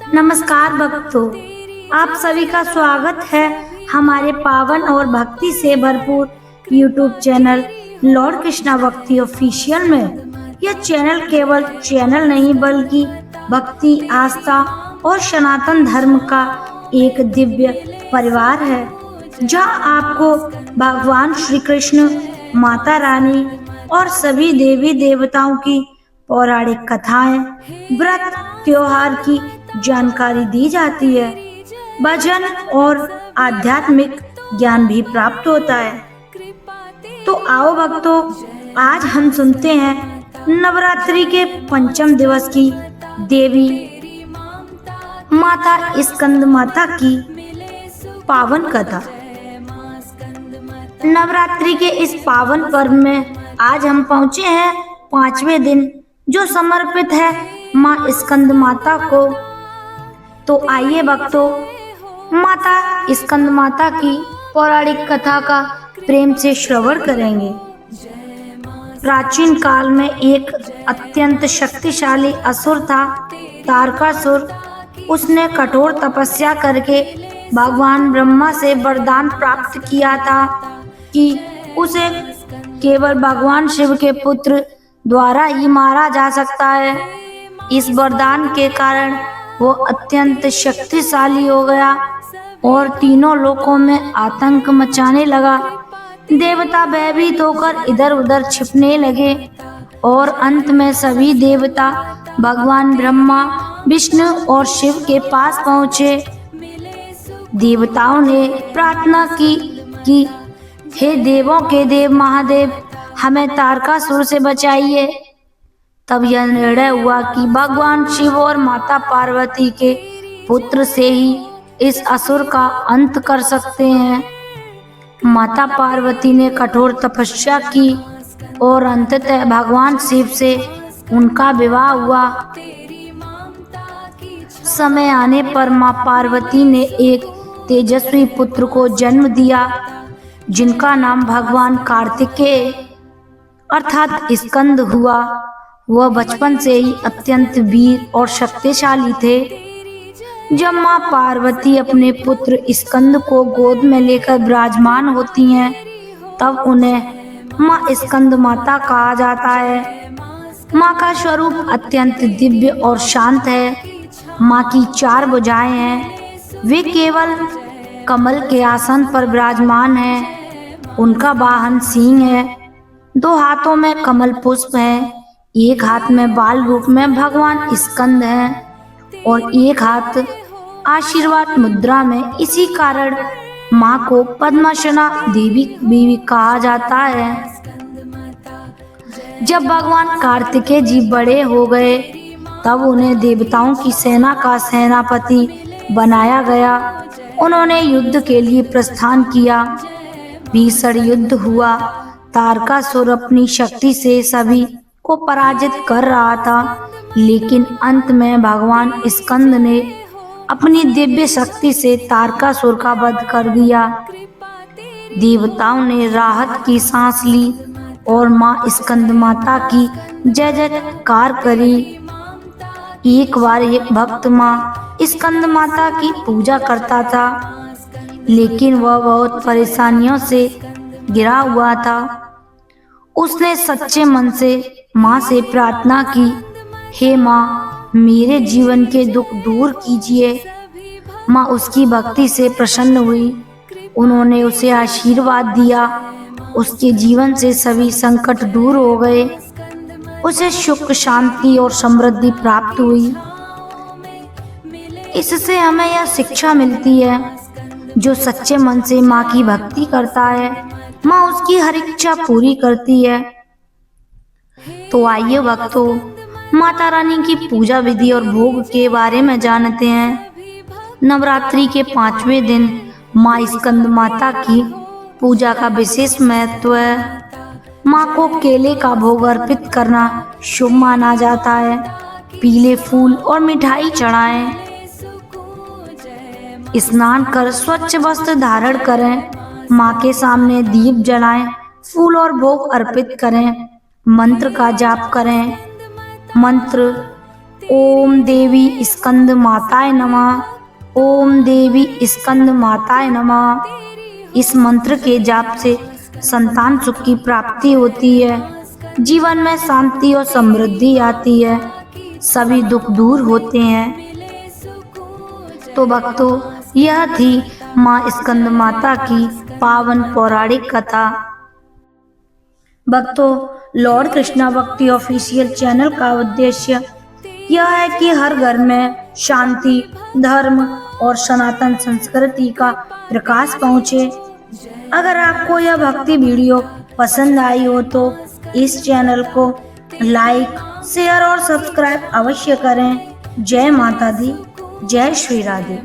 नमस्कार भक्तों, आप सभी का स्वागत है हमारे पावन और भक्ति से भरपूर YouTube चैनल लॉर्ड कृष्णा भक्ति ऑफिशियल में। यह चैनल केवल चैनल नहीं बल्कि भक्ति, आस्था और सनातन धर्म का एक दिव्य परिवार है, जहां आपको भगवान श्री कृष्ण, माता रानी और सभी देवी देवताओं की पौराणिक कथाएं, व्रत, त्योहार की जानकारी दी जाती है। भजन और आध्यात्मिक ज्ञान भी प्राप्त होता है। तो आओ भक्तों, आज हम सुनते हैं नवरात्रि के पंचम दिवस की देवी माता स्कंद माता की पावन कथा। नवरात्रि के इस पावन पर्व में आज हम पहुँचे हैं 5वें दिन, जो समर्पित है माँ स्कंद माता को। तो आइए भक्तों, माता स्कंद माता की पौराणिक कथा का प्रेम से श्रवण करेंगे। प्राचीन काल में एक अत्यंत शक्तिशाली असुर था, तारकासुर। उसने कठोर तपस्या करके भगवान ब्रह्मा से वरदान प्राप्त किया था कि उसे केवल भगवान शिव के पुत्र द्वारा ही मारा जा सकता है। इस वरदान के कारण वो अत्यंत शक्तिशाली हो गया और तीनों लोकों में आतंक मचाने लगा। देवता भयभीत होकर इधर उधर छिपने लगे और अंत में सभी देवता भगवान ब्रह्मा, विष्णु और शिव के पास पहुँचे। देवताओं ने प्रार्थना की कि हे देवों के देव महादेव, हमें तारकासुर से बचाइए। तब यह निर्णय हुआ कि भगवान शिव और माता पार्वती के पुत्र से ही इस असुर का अंत कर सकते हैं। माता पार्वती ने कठोर तपस्या की और अंततः भगवान शिव से उनका विवाह हुआ। समय आने पर माँ पार्वती ने एक तेजस्वी पुत्र को जन्म दिया, जिनका नाम भगवान कार्तिकेय अर्थात स्कंद हुआ। वह बचपन से ही अत्यंत वीर और शक्तिशाली थे। जब माँ पार्वती अपने पुत्र स्कंद को गोद में लेकर विराजमान होती हैं, तब उन्हें माँ स्कंद माता कहा जाता है। माँ का स्वरूप अत्यंत दिव्य और शांत है। माँ की 4 भुजाएं हैं। वे केवल कमल के आसन पर विराजमान हैं। उनका वाहन सिंह है। 2 हाथों में कमल पुष्प है। एक हाथ में बाल रूप में भगवान स्कंद हैं और एक हाथ आशीर्वाद मुद्रा में। इसी कारण माँ को पद्मासना देवी भी कहा जाता है। जब भगवान कार्तिकेय जी बड़े हो गए, तब उन्हें देवताओं की सेना का सेनापति बनाया गया। उन्होंने युद्ध के लिए प्रस्थान किया। भीषण युद्ध हुआ। तारकासुर अपनी शक्ति से सभी को पराजित कर रहा था, लेकिन अंत में भगवान स्कंद ने अपनी दिव्य शक्ति से तारकासुर का वध कर दिया। देवताओं ने राहत की सांस ली और माँ स्कंद माता की जय जयकार करी। एक बार एक भक्त माँ स्कंद माता की पूजा करता था, लेकिन वह बहुत परेशानियों से घिरा हुआ था। उसने सच्चे मन से माँ से प्रार्थना की, हे माँ, मेरे जीवन के दुख दूर कीजिए। माँ उसकी भक्ति से प्रसन्न हुई। उन्होंने उसे आशीर्वाद दिया। उसके जीवन से सभी संकट दूर हो गए। उसे सुख, शांति और समृद्धि प्राप्त हुई। इससे हमें यह शिक्षा मिलती है, जो सच्चे मन से माँ की भक्ति करता है, माँ उसकी हर इच्छा पूरी करती है। तो आइए भक्तों, माता रानी की पूजा विधि और भोग के बारे में जानते हैं। नवरात्रि के 5वें दिन माँ स्कंद माता की पूजा का विशेष महत्व है। माँ को केले का भोग अर्पित करना शुभ माना जाता है। पीले फूल और मिठाई चढ़ाएं। स्नान कर स्वच्छ वस्त्र धारण करें। माँ के सामने दीप जलाएं। फूल और भोग अर्पित करें। मंत्र का जाप करें। मंत्र ओम देवी स्कंद माताय नमः। ओम देवी स्कंद माताय नमः। इस मंत्र के जाप से संतान सुख की प्राप्ति होती है, जीवन में शांति और समृद्धि आती है, सभी दुख दूर होते हैं। तो भक्तों, यह थी माँ स्कंद माता की पावन पौराणिक कथा। भक्तों, लॉर्ड कृष्णा भक्ति ऑफिशियल चैनल का उद्देश्य यह है कि हर घर में शांति, धर्म और सनातन संस्कृति का प्रकाश पहुँचे। अगर आपको यह भक्ति वीडियो पसंद आई हो तो इस चैनल को लाइक, शेयर और सब्सक्राइब अवश्य करें। जय माता दी, जय श्री राधे।